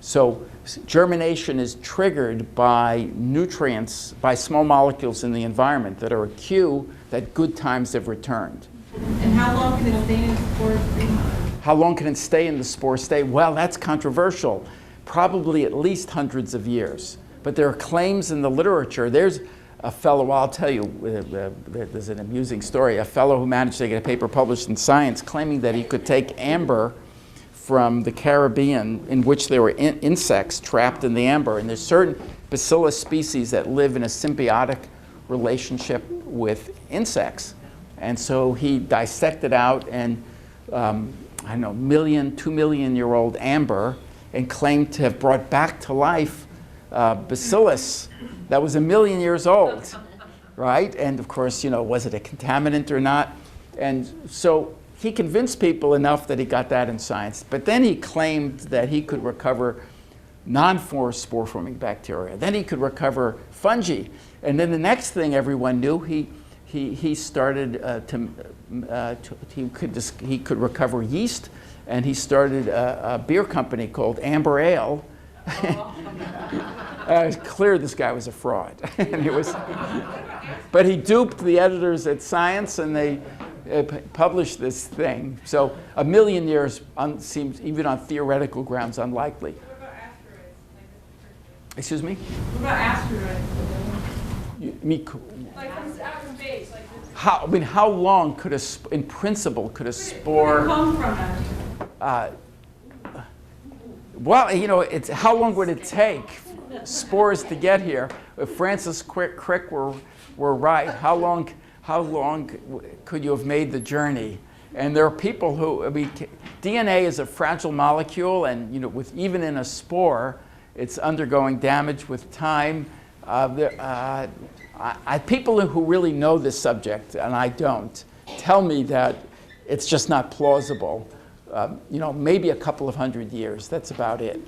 So germination is triggered by nutrients, by small molecules in the environment that are a cue that good times have returned. And how long can it stay in the spore state? How long can it stay in the spore state? Well, that's controversial. Probably at least hundreds of years. But there are claims in the literature. There's a fellow, I'll tell you, there's an amusing story, a fellow who managed to get a paper published in Science claiming that he could take amber from the Caribbean in which there were insects trapped in the amber. And there's certain bacillus species that live in a symbiotic relationship with insects. And so he dissected out and, 2 million year old amber, and claimed to have brought back to life bacillus that was 1 million years old, right? And of course, was it a contaminant or not? And so he convinced people enough that he got that in Science. But then he claimed that he could recover spore-forming bacteria. Then he could recover fungi. And then the next thing everyone knew, he he started he could recover yeast, and he started a beer company called Amber Ale. It was clear this guy was a fraud. And it was, but he duped the editors at Science, and they published this thing. So 1 million years seems, even on theoretical grounds, unlikely. What about asteroids? Excuse me? What about asteroids? Like from out from space, like this. How long could in principle, could a spore? Come from that. Well, you know, it's how long would it take spores to get here? If Francis Crick were right, how long could you have made the journey? And there are people who, I mean, DNA is a fragile molecule, and you know, even in a spore, it's undergoing damage with time. People who really know this subject, and I don't, tell me that it's just not plausible. You know, maybe a couple of 100 years, that's about it.